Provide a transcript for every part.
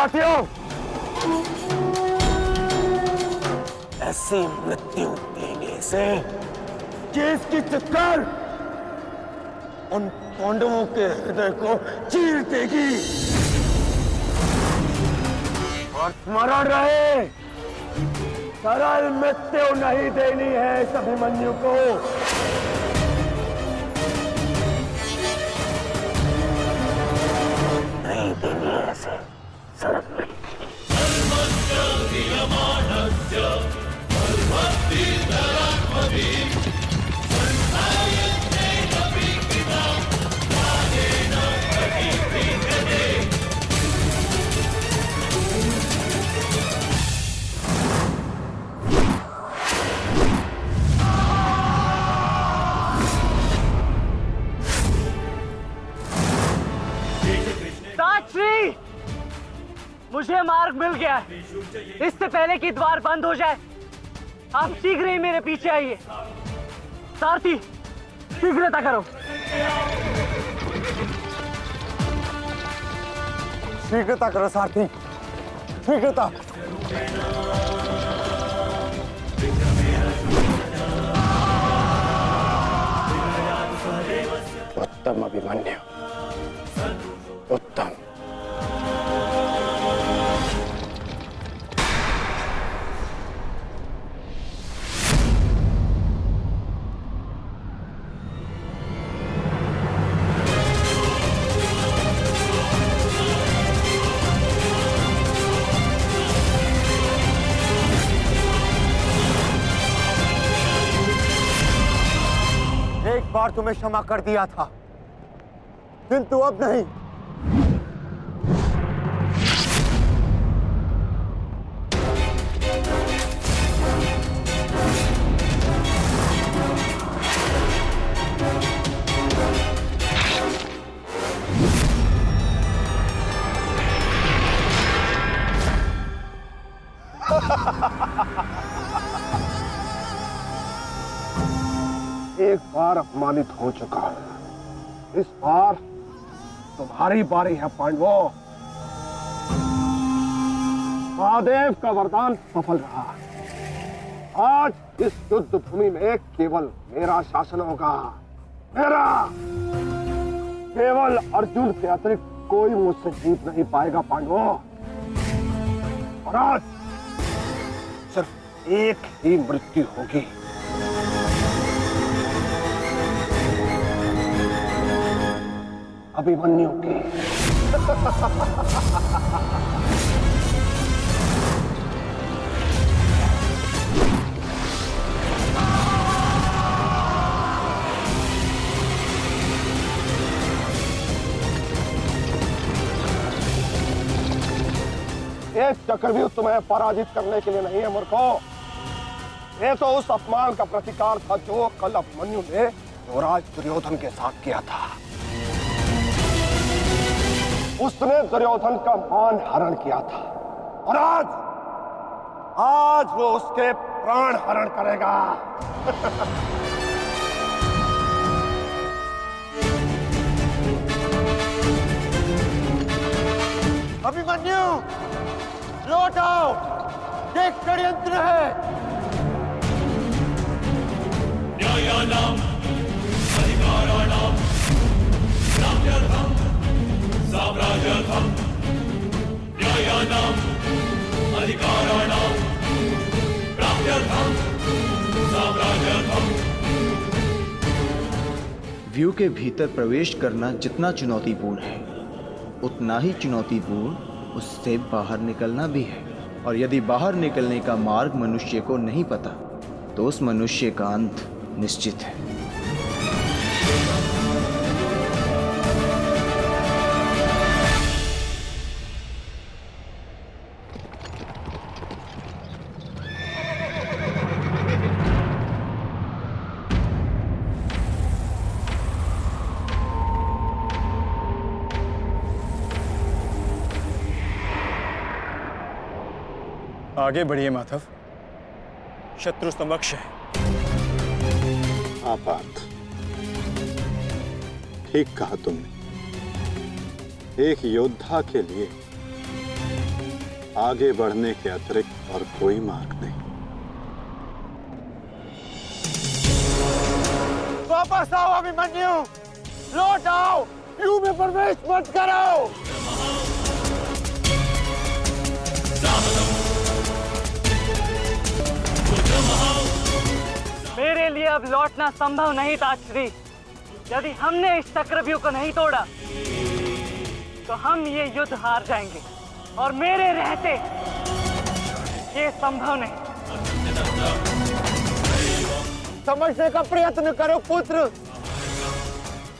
साथियों, ऐसी मृत्यु देने से केस की चक्कर उन पांडवों के हृदय को चीर देगी और स्मरण रहे, सरल मृत्यु नहीं देनी है इस अभिमन्यु को। नहीं देनी है ऐसे सरल साक्षी, मुझे मार्ग मिल गया है। इससे पहले कि द्वार बंद हो जाए, आप शीघ्र ही मेरे पीछे आइए। सारथी, शीघ्रता करो। शीघ्रता करो सारथी, शीघ्रता। उत्तम अभिमन्यु, उत्तम। एक बार तुम्हें क्षमा कर दिया था, किंतु अब नहीं। एक बार अपमानित हो चुका हूं, इस बार तुम्हारी बारी है पांडवों। महादेव का वरदान सफल रहा। आज इस युद्ध भूमि में केवल मेरा शासन होगा, मेरा। केवल अर्जुन के अतिरिक्त कोई मुझसे जीत नहीं पाएगा पांडवों। और आज सिर्फ एक ही मृत्यु होगी। अभिमन्यु की। ये चक्रव्यूह तुम्हें पराजित करने के लिए नहीं है मूर्खों। ये तो उस अपमान का प्रतिकार था जो कल अभिमन्यु ने युवराज दुर्योधन के साथ किया था। उसने दुर्योधन का मान हरण किया था और आज वो उसके प्राण हरण करेगा। अभिमन्यु, लौट आओ, ये षड्यंत्र है। न्यायानाम अधिकाराणाम साम्राज्यर्थम साम्राज्यर्थम न्यायानाम अधिकाराणाम प्राप्त्यर्थम साम्राज्यर्थम। व्यू के भीतर प्रवेश करना जितना चुनौतीपूर्ण है, उतना ही चुनौतीपूर्ण उससे बाहर निकलना भी है। और यदि बाहर निकलने का मार्ग मनुष्य को नहीं पता, तो उस मनुष्य का अंत निश्चित है। आगे बढ़िए माधव, शत्रु समक्ष है। आपात, ठीक कहा तुमने। एक योद्धा के लिए आगे बढ़ने के अतिरिक्त और कोई मार्ग नहीं। वापस आओ अभिमन्यु, लौट आओ, यू में प्रवेश मत करो। मेरे लिए अब लौटना संभव नहीं था श्री। यदि हमने इस चक्रव्यूह को नहीं तोड़ा तो हम ये युद्ध हार जाएंगे और मेरे रहते ये संभव नहीं। समझने का प्रयत्न करो पुत्र,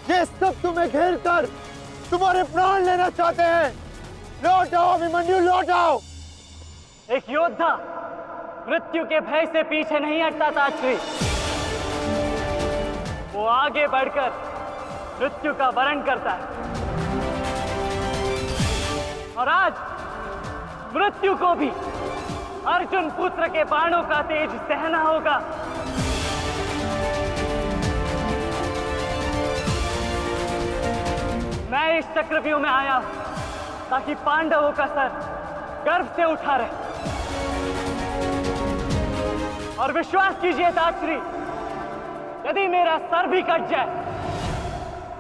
ये सब तुम्हें घेर कर तुम्हारे प्राण लेना चाहते हैं। लौट आओ अभिमन्यु, लौट आओ। एक योद्धा मृत्यु के भय से पीछे नहीं हटता था श्री। वो आगे बढ़कर मृत्यु का वरण करता है और आज मृत्यु को भी अर्जुन पुत्र के बाणों का तेज सहना होगा। मैं इस चक्रव्यूह में आया हूं ताकि पांडवों का सर गर्व से उठा रहे। और विश्वास कीजिए दात्री, यदि मेरा सर भी कट जाए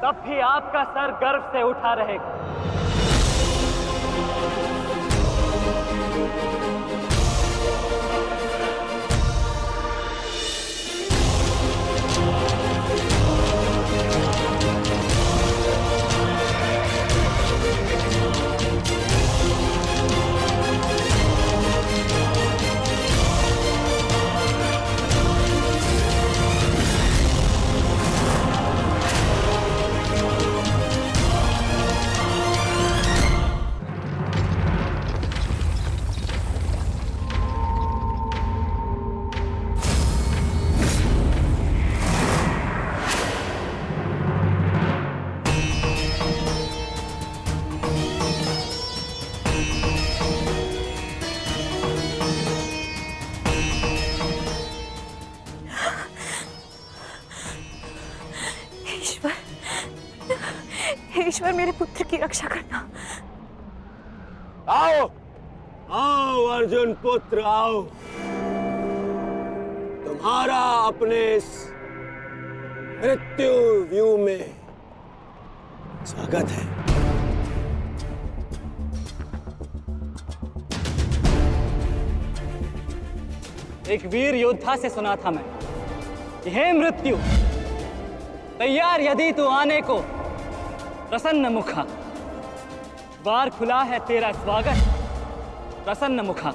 तब भी आपका सर गर्व से उठा रहेगा। ईश्वर, मेरे पुत्र की रक्षा करना। आओ आओ अर्जुन पुत्र आओ, तुम्हारा अपने इस मृत्यु व्यू में स्वागत है। एक वीर योद्धा से सुना था मैं कि हे मृत्यु, तैयार यदि तू आने को प्रसन्न मुखा, द्वार खुला है तेरा स्वागत प्रसन्न मुखा।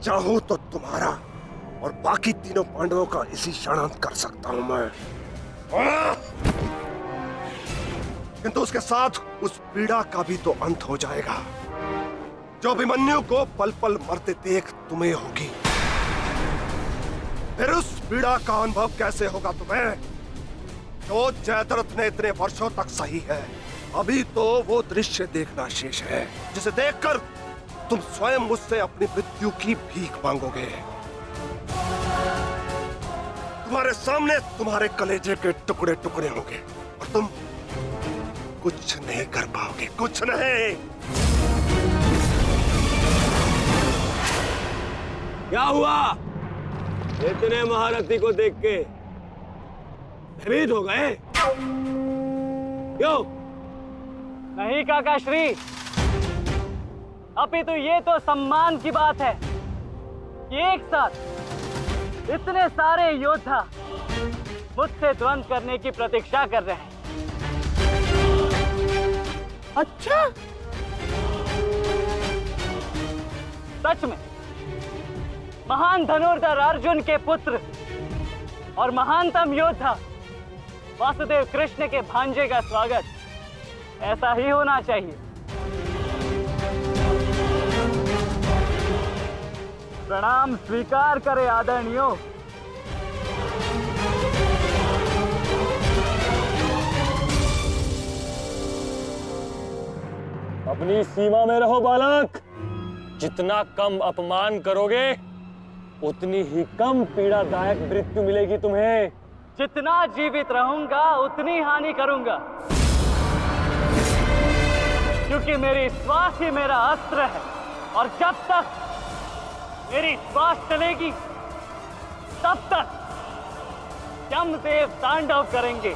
चाहूं तो तुम्हारा और बाकी तीनों पांडवों का इसी क्षण अंत कर सकता हूं मैं, किंतु उसके साथ उस पीड़ा का भी तो अंत हो जाएगा जो अभिमन्यु को पल पल मरते देख तुम्हें होगी। फिर उस पीड़ा का अनुभव कैसे होगा तुम्हें जो जयद्रथ ने इतने वर्षों तक सही है। अभी तो वो दृश्य देखना शेष है जिसे देखकर तुम स्वयं मुझसे अपनी मृत्यु की भीख मांगोगे। तुम्हारे सामने तुम्हारे कलेजे के टुकड़े टुकड़े होंगे और तुम कुछ नहीं कर पाओगे, कुछ नहीं। क्या हुआ? इतने महारथी को देख के भयभीत हो गए? क्यों? नहीं काका श्री, अपितु ये तो सम्मान की बात है कि एक साथ इतने सारे योद्धा मुझसे द्वंद्व करने की प्रतीक्षा कर रहे हैं। अच्छा, सच में महान धनुर्धर अर्जुन के पुत्र और महानतम योद्धा वासुदेव कृष्ण के भांजे का स्वागत ऐसा ही होना चाहिए। प्रणाम स्वीकार करे आदरणीयों। अपनी सीमा में रहो बालक। जितना कम अपमान करोगे उतनी ही कम पीड़ादायक मृत्यु मिलेगी तुम्हें। जितना जीवित रहूंगा उतनी हानि करूंगा, क्योंकि मेरी श्वास ही मेरा अस्त्र है और जब तक मेरी श्वास चलेगी तब तक यमदेव तांडव करेंगे।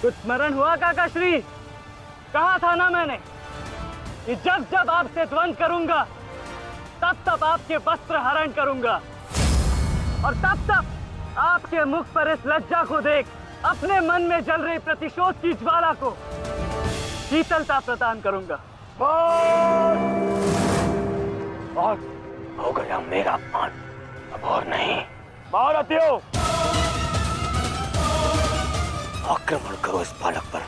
कुछ स्मरण हुआ काका श्री? कहा था ना मैंने कि जब जब आपसे द्वंद्व करूंगा तब तब आपके वस्त्र हरण करूंगा और तब तब आपके मुख पर इस लज्जा को देख अपने मन में जल रही प्रतिशोध की ज्वाला को शीतलता प्रदान करूंगा। और हो गया मेरा अपमान, अब और नहीं। महारथियों, आक्रमण करो इस बालक पर।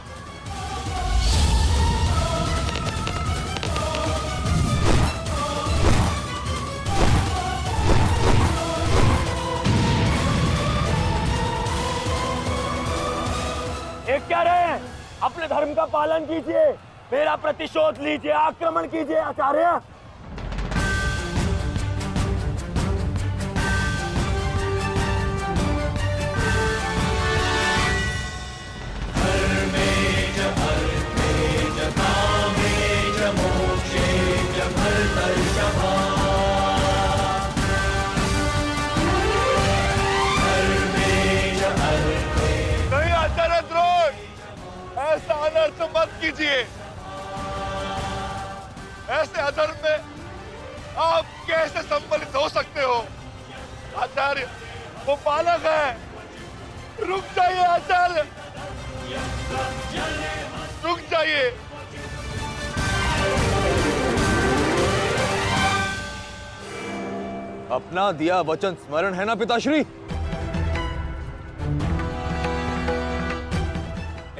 एक क्या रहे, अपने धर्म का पालन कीजिए, मेरा प्रतिशोध लीजिए, आक्रमण कीजिए आचार्य। नहीं आचार्य द्रोण, ऐसा अनर्थ मत कीजिए। ऐसे अधर्म में आप कैसे सम्मिलित हो सकते हो? आचार्य, वो बालक है। रुक जाइए आचार्य, रुक जाइए। अपना दिया वचन स्मरण है ना पिताश्री?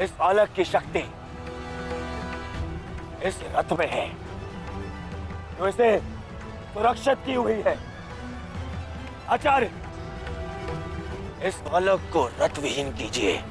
इस बालक की शक्ति इस रथ में है जो इसे सुरक्षित की हुई है। आचार्य, इस बालक को रथ विहीन कीजिए।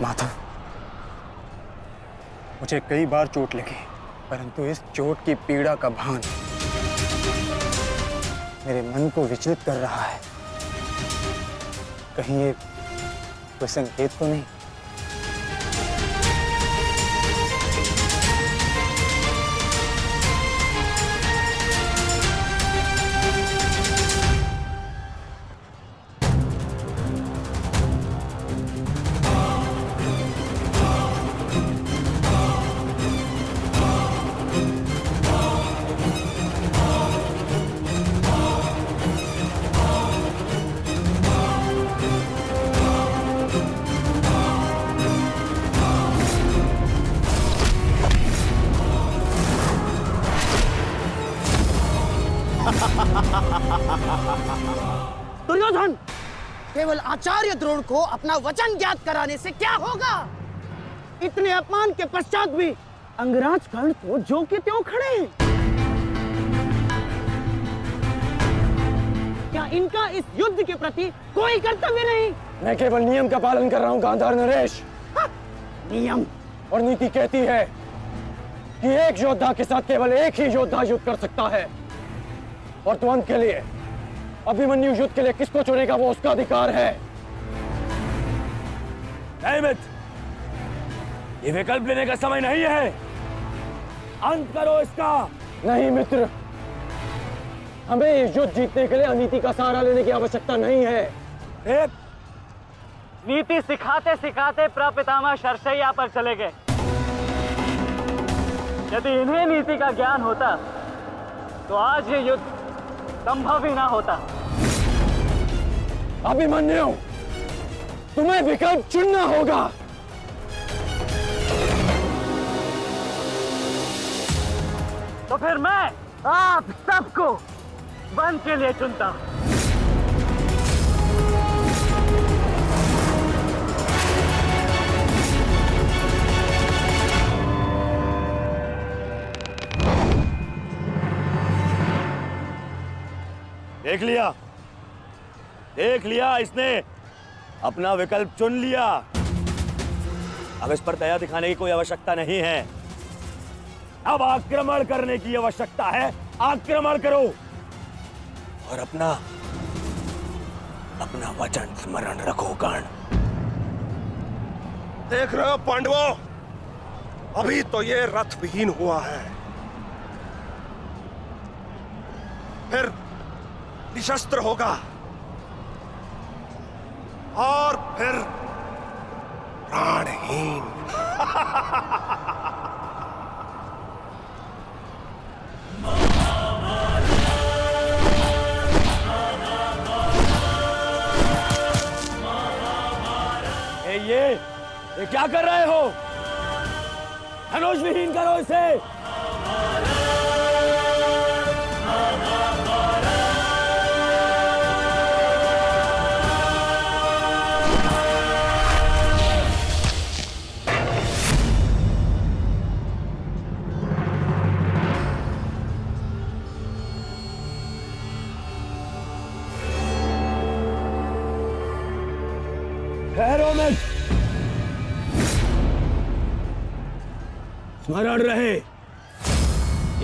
माधव, मुझे कई बार चोट लगी, परंतु इस चोट की पीड़ा का भान मेरे मन को विचलित कर रहा है। कहीं ये कोई संकेत तो नहीं? दुर्योधन, केवल आचार्य द्रोण को अपना वचन ज्ञात कराने से क्या होगा? इतने अपमान के पश्चात भी अंगराज कर्ण तो जो के त्यों खड़े हैं। क्या इनका इस युद्ध के प्रति कोई कर्तव्य नहीं? मैं केवल नियम का पालन कर रहा हूं गांधार नरेश। नियम और नीति कहती है कि एक योद्धा के साथ केवल एक ही योद्धा युद्ध कर सकता है, और तुरंत के लिए अभिमन्यु युद्ध के लिए किसको चुनेगा वो उसका अधिकार है। नहीं मित्र, ये विकल्प लेने का समय नहीं है। अंत करो इसका। नहीं मित्र, हमें ये युद्ध जीतने के लिए अनीति का सहारा लेने की आवश्यकता नहीं है। नीति सिखाते सिखाते प्रपितामह शरशैया पर चले गए। यदि इन्हें नीति का ज्ञान होता तो आज ये युद्ध संभव ही ना होता। अभिमन्यु, तुम्हें विकल्प चुनना होगा। तो फिर मैं आप सबको वन के लिए चुनता हूं। देख लिया इसने अपना विकल्प चुन लिया। अब इस पर दया दिखाने की कोई आवश्यकता नहीं है। अब आक्रमण करने की आवश्यकता है। आक्रमण करो और अपना वचन स्मरण रखो कर्ण। देख रहे हो पांडवों, अभी तो ये रथ विहीन हुआ है, फिर निशस्त्र होगा और फिर प्राणहीन। ये क्या कर रहे हो? धनुष विहीन करो इसे। ठहरो मत, स्मरण रहे,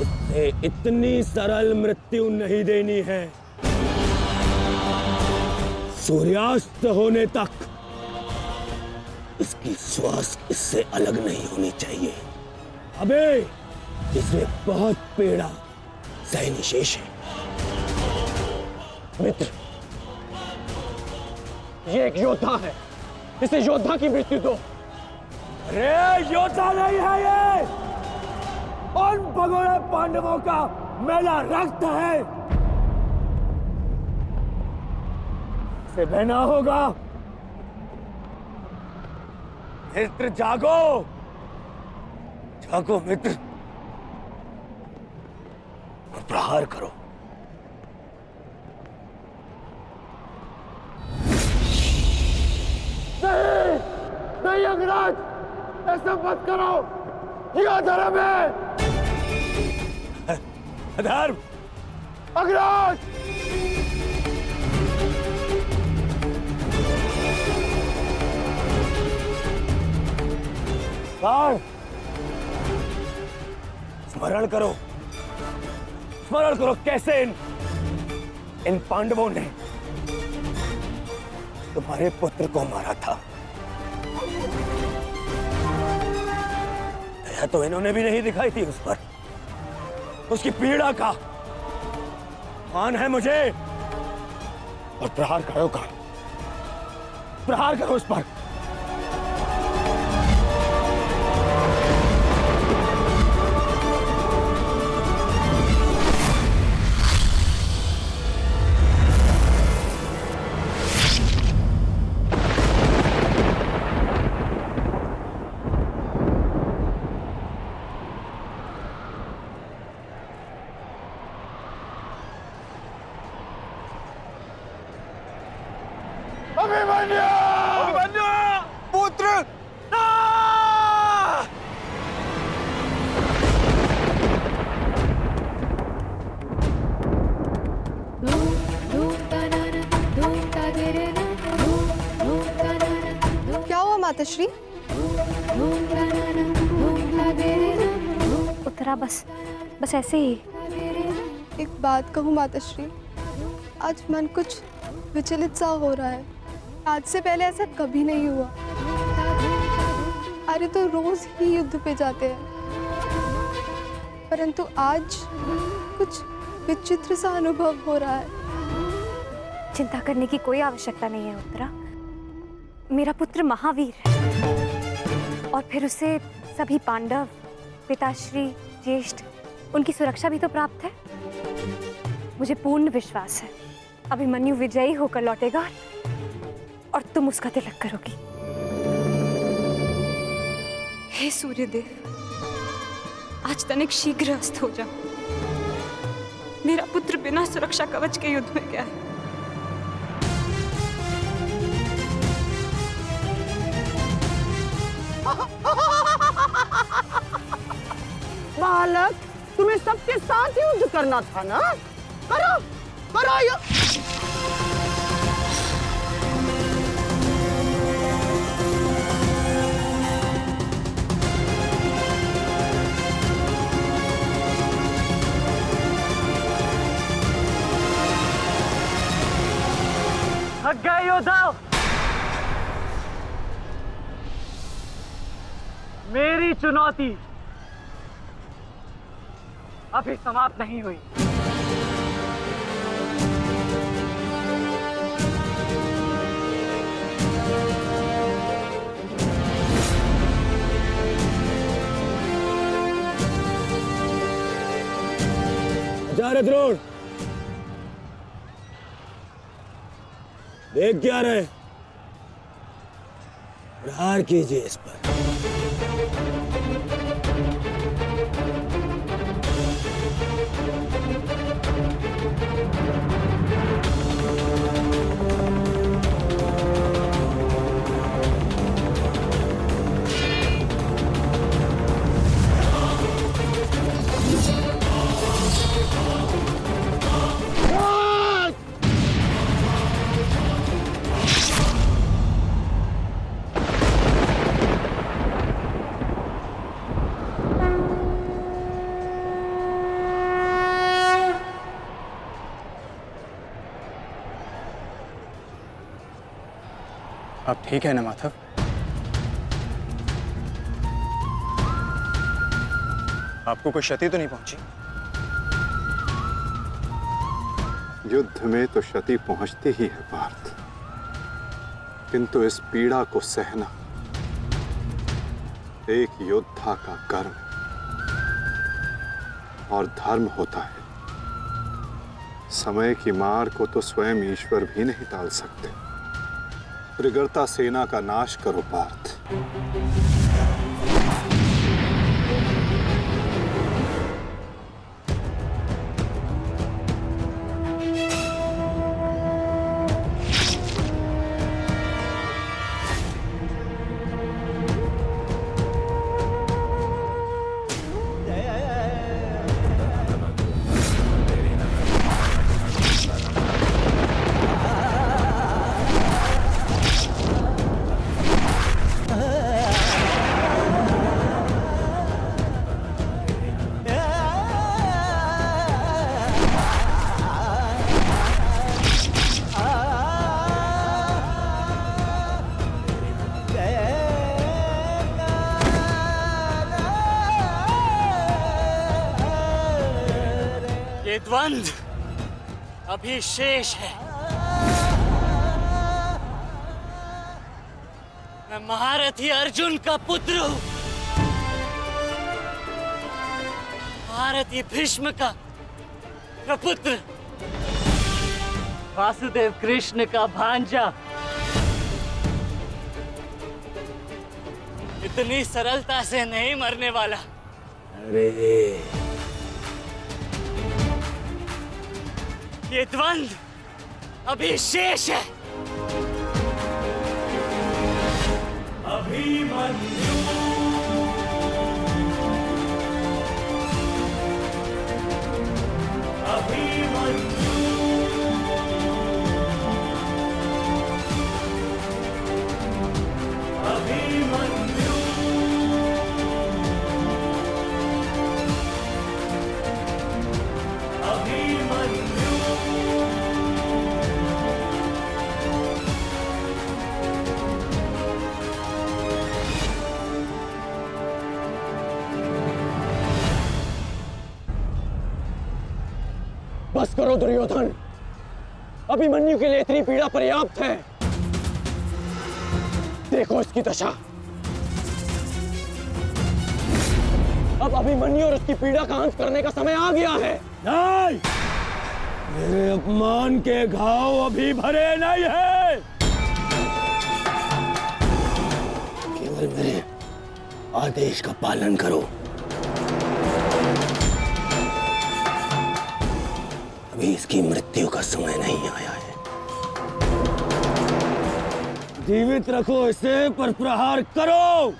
इससे इतनी सरल मृत्यु नहीं देनी है। सूर्यास्त होने तक इसकी श्वास इससे अलग नहीं होनी चाहिए। अबे इसमें बहुत पीड़ा सहनी शेष है। मित्र, ये एक योद्धा है, इसे योद्धा की मृत्यु दो। अरे योद्धा नहीं है ये, उन भगोड़े पांडवों का मेला रक्त है। इसे बहना होगा। मित्र जागो, जागो मित्र, और प्रहार करो। नहीं अंगराज, ऐसा मत करो, यह धर्म है। अधर्म? अंगराज! स्मरण करो, स्मरण करो कैसे इन पांडवों ने तुम्हारे पुत्र को मारा था। दया तो इन्होंने भी नहीं दिखाई थी उस पर। उसकी पीड़ा का मान है मुझे। और प्रहार करो का, प्रहार करो उस पर। अभिमन्यु पुत्र क्या हुआ माताश्री? उत्तरा बस ऐसे ही। एक बात कहूँ माताश्री, आज मन कुछ विचलित सा हो रहा है। आज से पहले ऐसा कभी नहीं हुआ। अरे तो रोज ही युद्ध पे जाते हैं, परंतु आज कुछ विचित्र सा अनुभव हो रहा है। चिंता करने की कोई आवश्यकता नहीं है उत्तरा। मेरा पुत्र महावीर है और फिर उसे सभी पांडव, पिताश्री, ज्येष्ठ, उनकी सुरक्षा भी तो प्राप्त है। मुझे पूर्ण विश्वास है अभिमन्यु विजयी होकर लौटेगा और तुम उसका तिलक करोगी। हे सूर्यदेव, आज तनिक शीघ्र अस्त हो जाओ। मेरा पुत्र बिना सुरक्षा कवच के युद्ध में गया है। बालक, तुम्हें सबके साथ युद्ध करना था ना? करो करो युद्ध। थक गए योद्धाओ? मेरी चुनौती अभी समाप्त नहीं हुई। आचार्य द्रोण, देख क्या रहे? प्रहार कीजिए इस पर। अब ठीक है ना माधव? आपको कोई क्षति तो नहीं पहुंची? युद्ध में तो क्षति पहुंचती ही है पार्थ, किंतु इस पीड़ा को सहना एक योद्धा का कर्म और धर्म होता है। समय की मार को तो स्वयं ईश्वर भी नहीं टाल सकते। त्रिगर्ता सेना का नाश करो पार्थ। ये द्वंद्व अभी शेष है। मैं महारथी अर्जुन का पुत्र हूं, महारथी भीष्म का प्रपुत्र, वासुदेव कृष्ण का भांजा। इतनी सरलता से नहीं मरने वाला। अरे ये द्वंद्व अभी शेष है। अभिमन्यु अभिमन्यु अभिमन्यु अभिमन्यु बस करो दुर्योधन, अभिमन्यु के लिए इतनी पीड़ा पर्याप्त है। देखो इसकी दशा। अब अभिमन्यु और उसकी पीड़ा का अंत करने का समय आ गया है। नहीं, मेरे अपमान के घाव अभी भरे नहीं है। केवल मेरे आदेश का पालन करो। अभी इसकी मृत्यु का समय नहीं आया है। जीवित रखो इसे, पर प्रहार करो।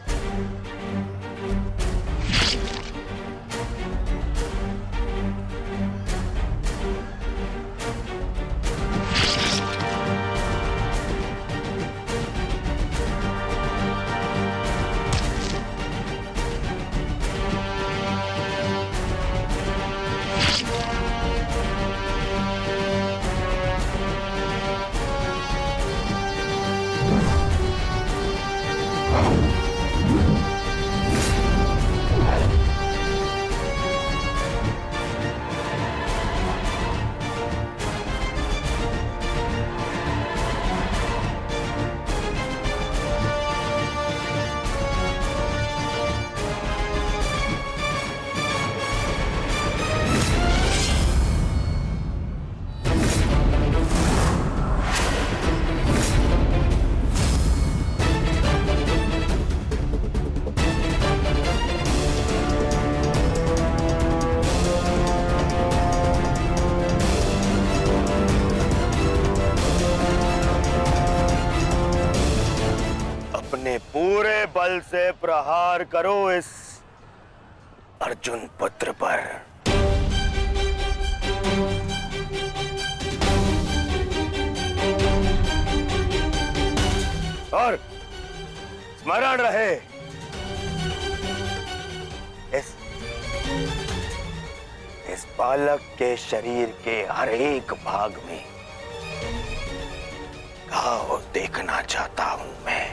पूरे बल से प्रहार करो इस अर्जुन पुत्र पर। और स्मरण रहे, इस बालक के शरीर के हर एक भाग में घाव देखना चाहता हूं मैं।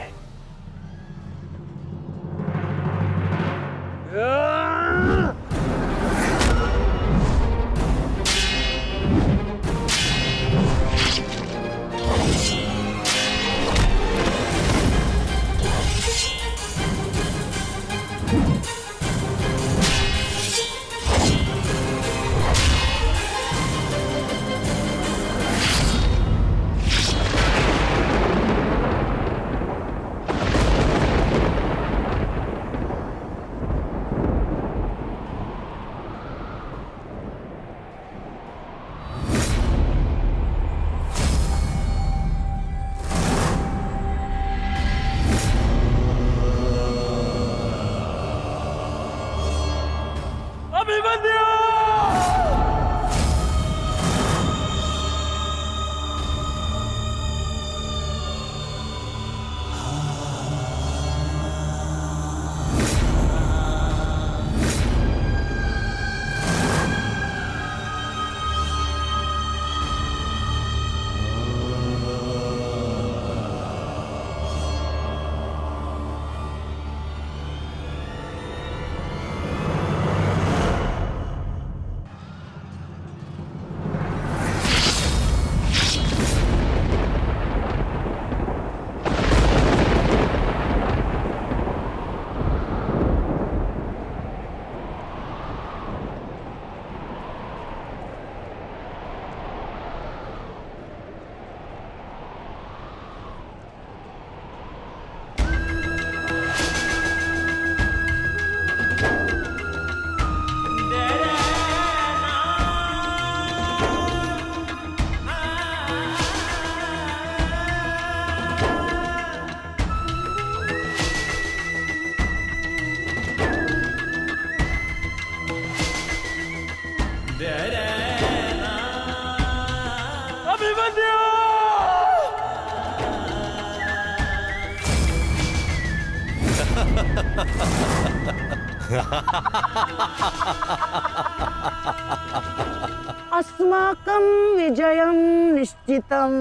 अस्माकं विजयं निश्चितम्।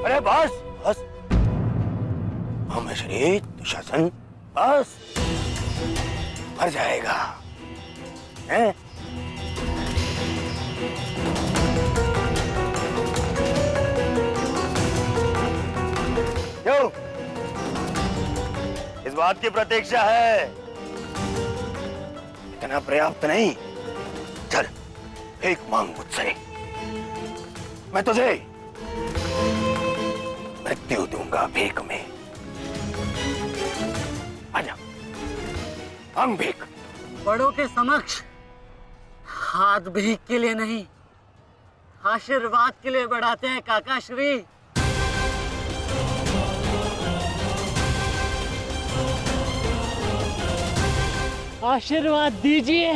अरे बस बस, श्री दुशासन बस, मर जाएगा हैं? क्यों? इस बात की प्रतीक्षा है? इतना पर्याप्त नहीं? चल एक मांग मुझसे, मैं तुझे मृत्यु दूंगा भीख में। आजा, मांग भीख। बड़ों के समक्ष हाथ भीख के लिए नहीं, आशीर्वाद के लिए बढ़ाते हैं काका श्री। आशीर्वाद दीजिए।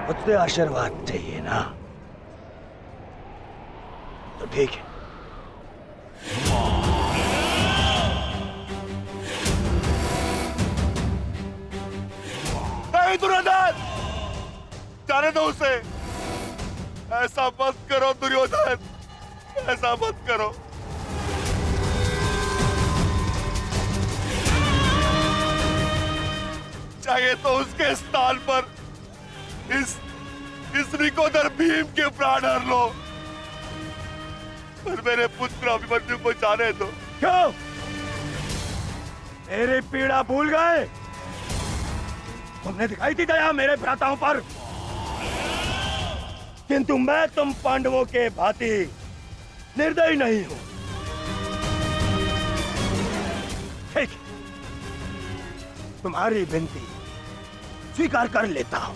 मुझसे आशीर्वाद चाहिए ना, तो ठीक है। नहीं दुर्योधन, जाने दो उसे। ऐसा मत करो दुर्योधन, ऐसा मत करो। चाहिए तो उसके स्थान पर इस रिकोदर भीम के प्राण हर लो, पर मेरे पुत्र अभिमन्यु को जाने दो। क्यों? मेरी पीड़ा भूल गए? तुमने दिखाई थी दया मेरे भ्राताओं पर, किंतु मैं तुम पांडवों के भांति निर्दयी नहीं हूं। ठीक, तुम्हारी विनती स्वीकार कर लेता हूं।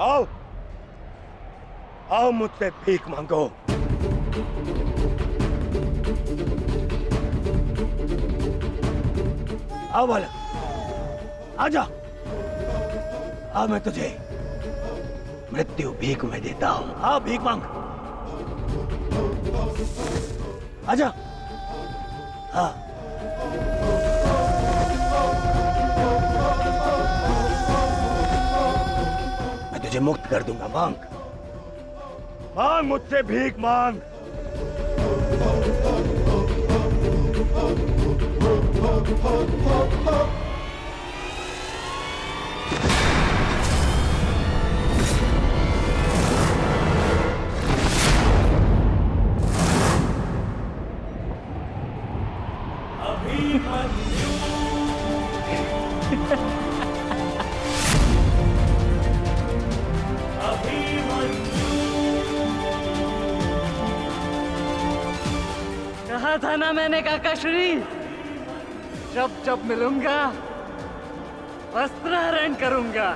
आओ, आओ मुझसे भीख मांगो। आओ बालक, आजा। आ मैं तुझे मृत्यु भीख में देता हूं। आ भीख मांग, आजा। हाँ, मैं तुझे मुक्त कर दूंगा। मांग, मांग मुझसे भीख मांग। कहा था ना मैंने काकाश्री, जब जब मिलूंगा वस्त्रहरण करूंगा।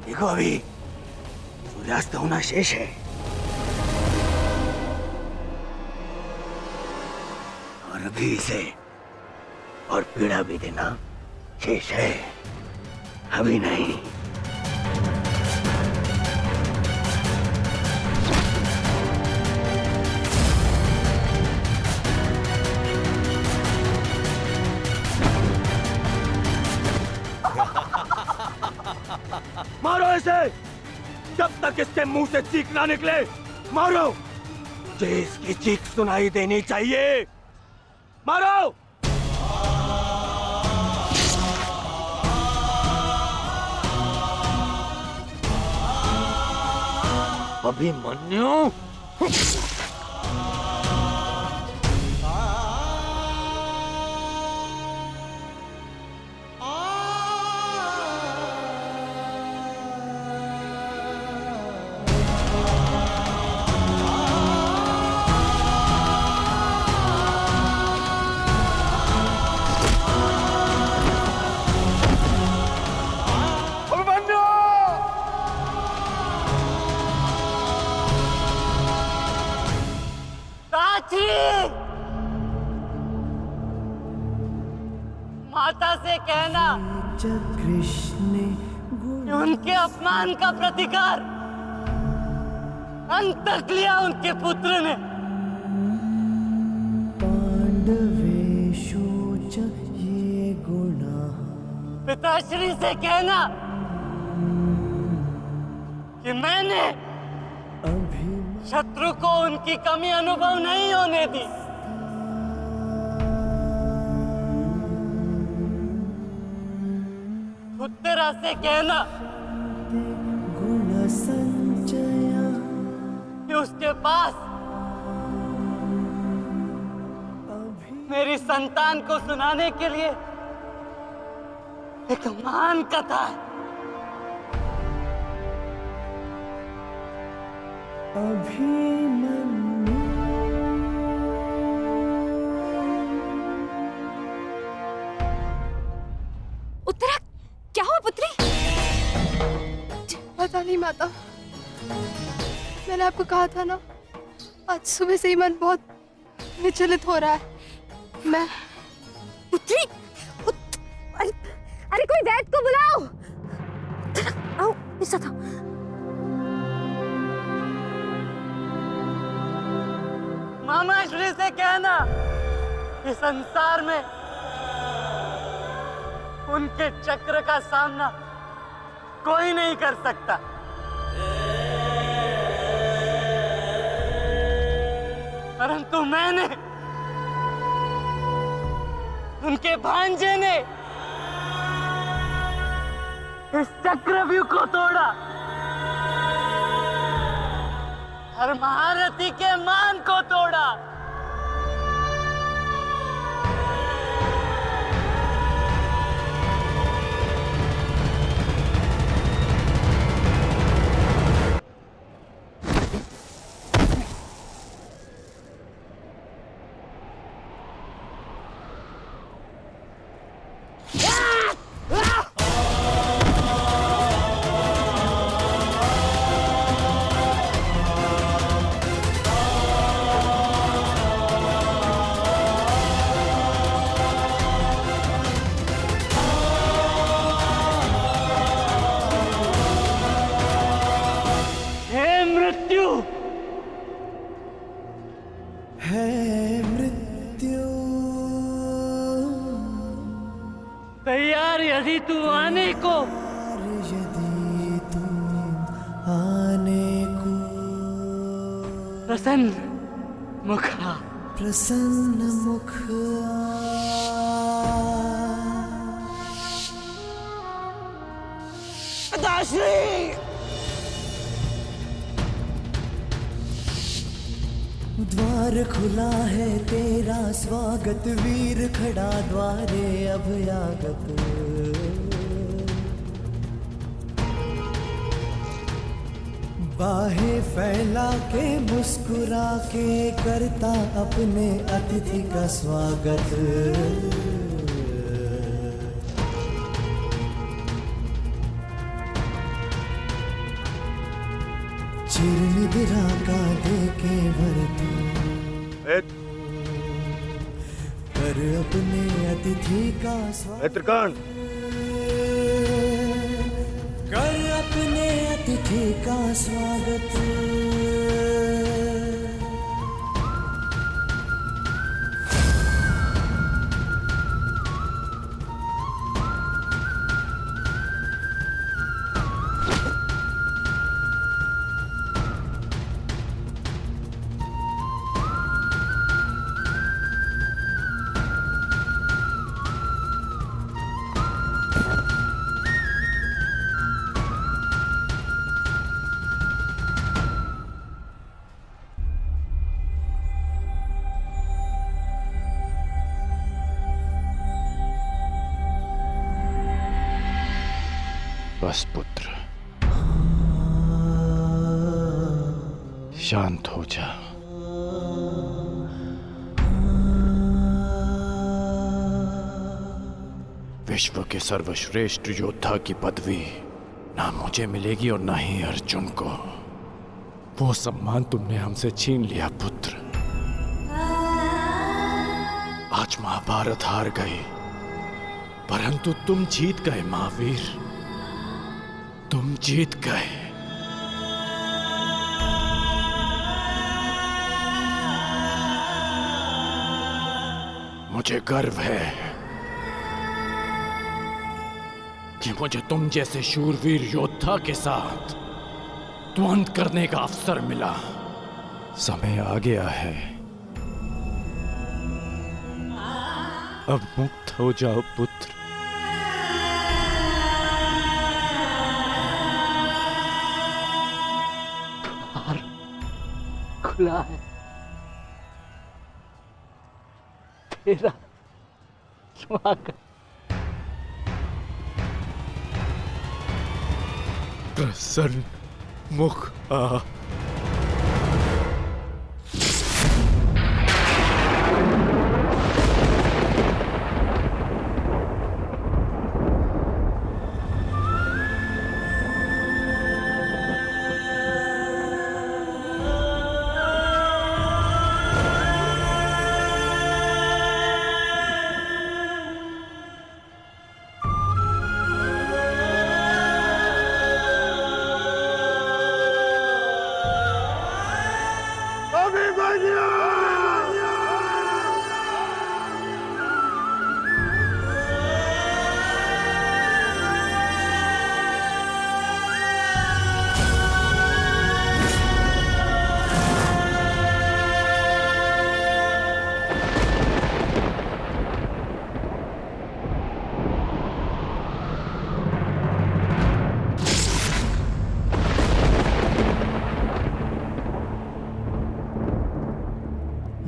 देखो अभी सूर्यास्त होना शेष है और अभी इसे और पीड़ा भी देना शेष है, अभी नहीं। मारो इसे जब तक इसके मुंह से चीख ना निकले। मारो, मुझे इसकी चीख सुनाई देनी चाहिए। मारो। अभिमन्यु, माता से कहना कि उनके अपमान का प्रतिकार अंत तक लिया उनके पुत्र ने। पिताश्री से कहना कि मैंने शत्रु को उनकी कमी अनुभव नहीं होने दी। उत्तरा से कहना कि उसके पास मेरी संतान को सुनाने के लिए एक महान कथा है। उत्तरा, क्या हुआ पुत्री? पता नहीं माता, मैंने आपको कहा था ना, आज सुबह से ही मन बहुत विचलित हो रहा है। मैं पुत्री, अरे कोई वैद्य को बुलाओ। आओ, ऐसा था। मामा श्री से कहना कि संसार में उनके चक्र का सामना कोई नहीं कर सकता। परंतु मैंने, उनके भांजे ने इस चक्रव्यूह को तोड़ा और महारथी के मान को तोड़ा। तैयार यदि तू आने को, प्रसन्न मुखा, प्रसन्न मुख द्वार खुला है तेरा स्वागत, वीर खड़ा द्वारे अभयागत। बाहें फैला के मुस्कुरा के करता अपने अतिथि का स्वागत। चिरनिद्रा का देके भरतू कर अपने अतिथि का स्वागत कर अपने अतिथि का स्वागत बस पुत्र, शांत हो जा। विश्व के सर्वश्रेष्ठ योद्धा की पदवी ना मुझे मिलेगी और ना ही अर्जुन को। वो सम्मान तुमने हमसे छीन लिया पुत्र। आज महाभारत हार गई, परंतु तुम जीत गए महावीर, तुम जीत गए। मुझे गर्व है कि मुझे तुम जैसे शूरवीर योद्धा के साथ द्वंद्व करने का अवसर मिला। समय आ गया है, अब मुक्त हो जाओ पुत्र। खुला है तेरा स्वागत। प्रसन्न मुख आ।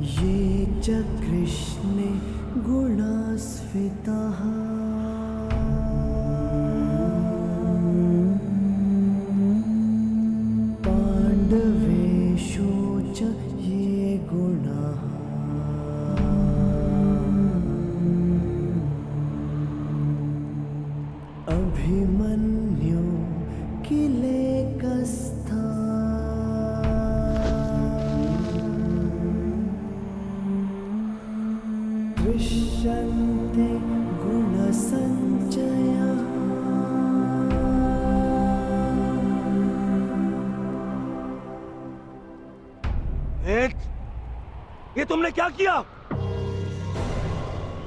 ये च कृष्णे गुणास्फिताः पाण्डवेषु च ये गुणाः अभिमन्यु किलेकस्था दृश्यन्ते गुणसञ्चयः। ये तुमने क्या किया?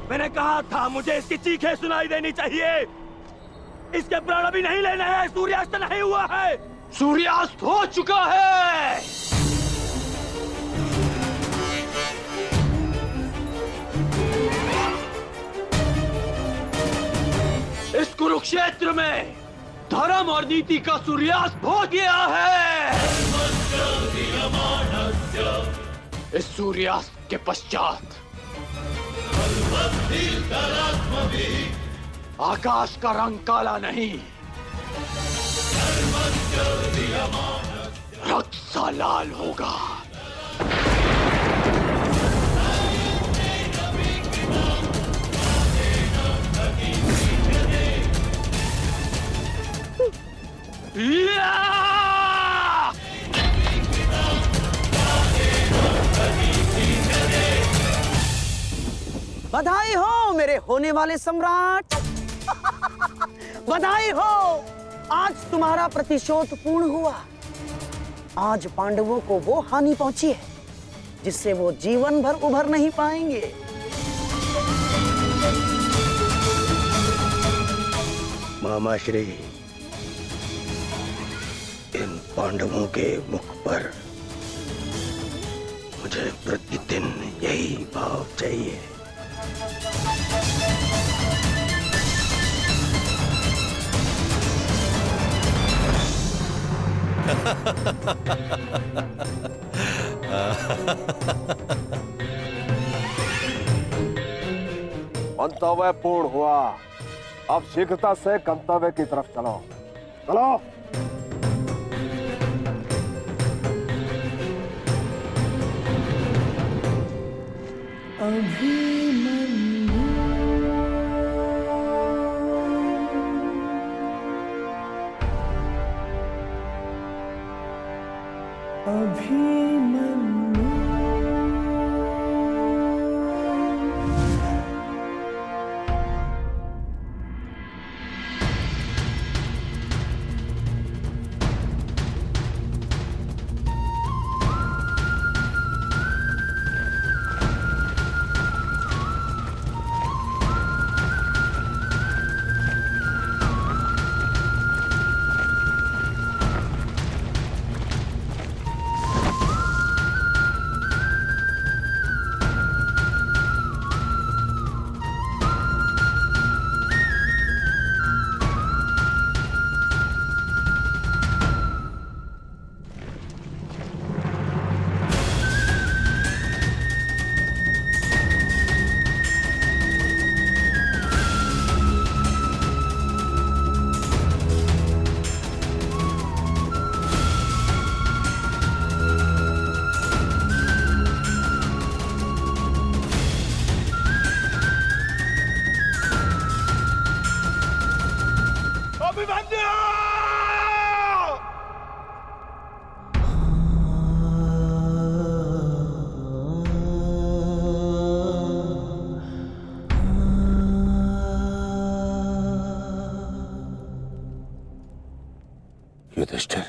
मैंने कहा था मुझे इसकी चीखें सुनाई देनी चाहिए। इसके प्राण अभी नहीं लेने हैं, सूर्यास्त नहीं हुआ है। सूर्यास्त हो चुका है। इस कुरुक्षेत्र में धर्म और नीति का सूर्यास्त हो गया है। इस सूर्यास्त के पश्चात आकाश का रंग काला नहीं, रक्त सा लाल होगा। बधाई हो मेरे होने वाले सम्राट। बधाई हो, आज तुम्हारा प्रतिशोध पूर्ण हुआ। आज पांडवों को वो हानि पहुंची है जिससे वो जीवन भर उभर नहीं पाएंगे। मामा श्री, इन पांडवों के मुख पर मुझे प्रतिदिन यही भाव चाहिए। मंतव्य पूर्ण हुआ। अब शीघ्रता से गंतव्य की तरफ चलो। चलो। युधिष्ठिर,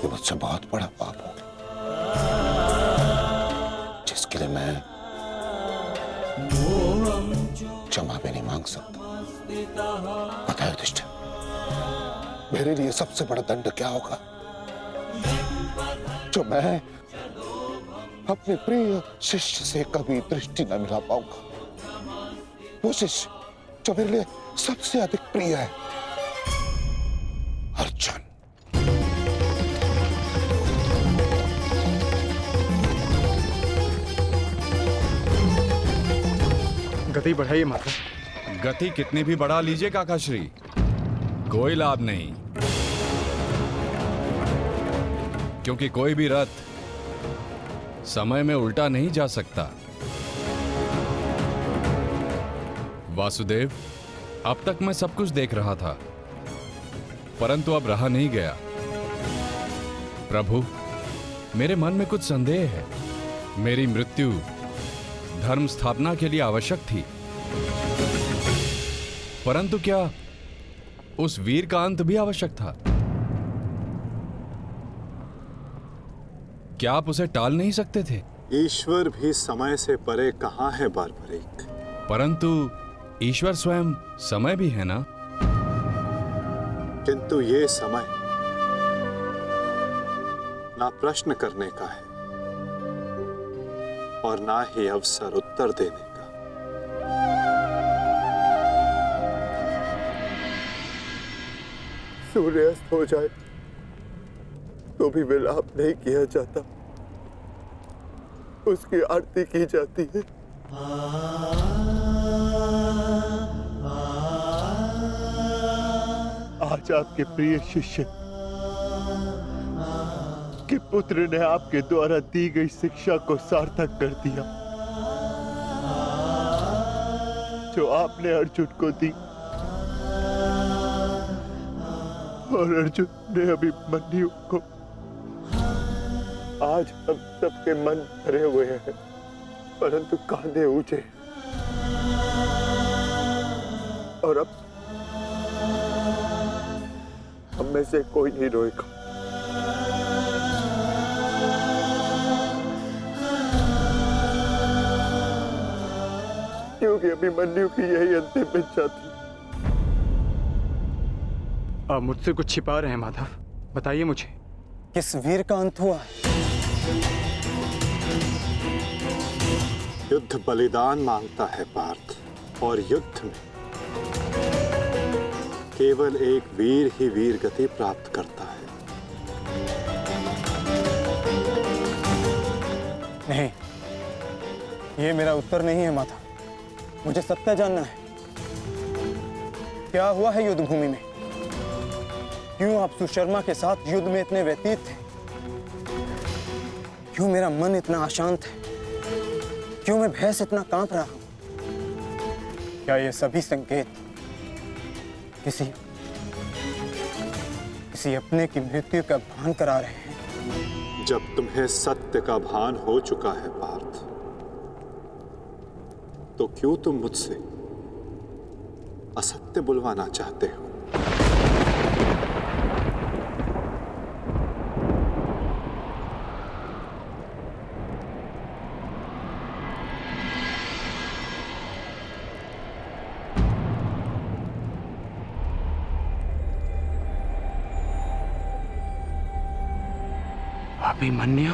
ये मुझसे बहुत बड़ा पाप हो जिसके लिए मैं क्षमा भी नहीं मांग सकता। पता है युधिष्ठिर, मेरे लिए सबसे बड़ा दंड क्या होगा? जो मैं अपने प्रिय शिष्य से कभी दृष्टि न मिला पाऊंगा। वो शिष्य जो मेरे लिए सबसे अधिक प्रिय है, अर्जुन। गति बढ़ाइए माता। गति कितनी भी बढ़ा लीजिए काकाश्री, कोई लाभ नहीं, क्योंकि कोई भी रथ समय में उल्टा नहीं जा सकता। वासुदेव, अब तक मैं सब कुछ देख रहा था, परंतु अब रहा नहीं गया। प्रभु, मेरे मन में कुछ संदेह है। मेरी मृत्यु धर्म स्थापना के लिए आवश्यक थी, परंतु क्या उस वीर का अंत भी आवश्यक था? क्या आप उसे टाल नहीं सकते थे? ईश्वर भी समय से परे कहां है बारबरीक? परंतु ईश्वर स्वयं समय भी है ना? किंतु ये समय ना प्रश्न करने का है और ना ही अवसर उत्तर देने का। सूर्यास्त हो जाए तो भी विलाप नहीं किया जाता, उसकी आरती की जाती है। आज आपके प्रिय शिष्य के पुत्र ने आपके द्वारा दी गई शिक्षा को सार्थक कर दिया, जो आपने अर्जुन को दी, और अर्जुन ने अभिमन्यु को आज हम सबके मन भरे हुए हैं, परंतु कांधे ऊंचे, और अब हम में से कोई नहीं रोएगा। क्योंकि अभिमन्यु की यही अंतिम इच्छा थी। आप मुझसे कुछ छिपा रहे हैं माधव, बताइए मुझे। किस वीर का अंत हुआ? युद्ध बलिदान मांगता है पार्थ, और युद्ध में केवल एक वीर ही वीर गति प्राप्त करता है। नहीं, ये मेरा उत्तर नहीं है माता। मुझे सत्य जानना है। क्या हुआ है युद्ध भूमि में? क्यों आप सुशर्मा के साथ युद्ध में इतने व्यतीत थे? क्यों मेरा मन इतना अशांत है? क्यों मैं भय से इतना कांप रहा हूं? क्या ये सभी संकेत किसी अपने की मृत्यु का भान करा रहे हैं? जब तुम्हें सत्य का भान हो चुका है पार्थ, तो क्यों तुम मुझसे असत्य बुलवाना चाहते हो? अभिमन्यु?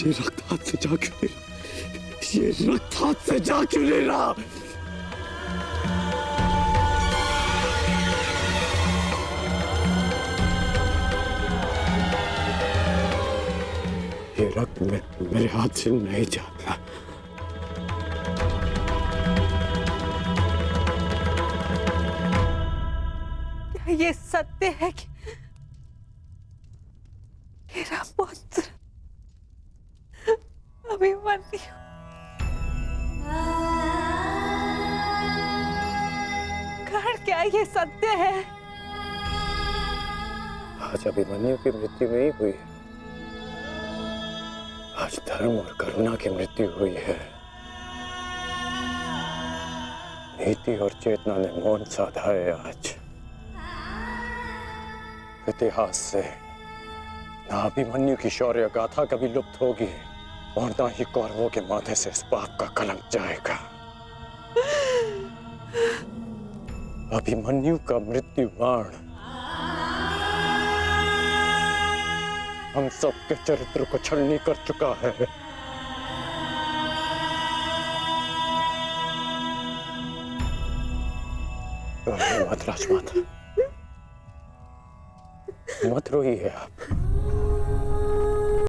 ये रक्त हाथ से जा क्यों नहीं रहा? ये रक्त हाथ से जा क्यों नहीं रहा? ये रक्त मेरे हाथ से नहीं जाता। क्या ये सत्य है कि मेरा पुत्र अभिमन्यु कर्ण, क्या ये सत्य है? आज अभिमन्यु की मृत्यु नहीं हुई है, आज धर्म और करुणा की मृत्यु हुई है। नीति और चेतना ने मौन साधा है। आज इतिहास से ना अभिमन्यु की शौर्य गाथा कभी लुप्त होगी और ना ही कौरवों के माथे से इस पाप का कलंक जाएगा। अभिमन्यु का मृत्यु बाण हम सबके चरित्र को छलनी कर चुका है। मत राजमाता, मत रोइए आप।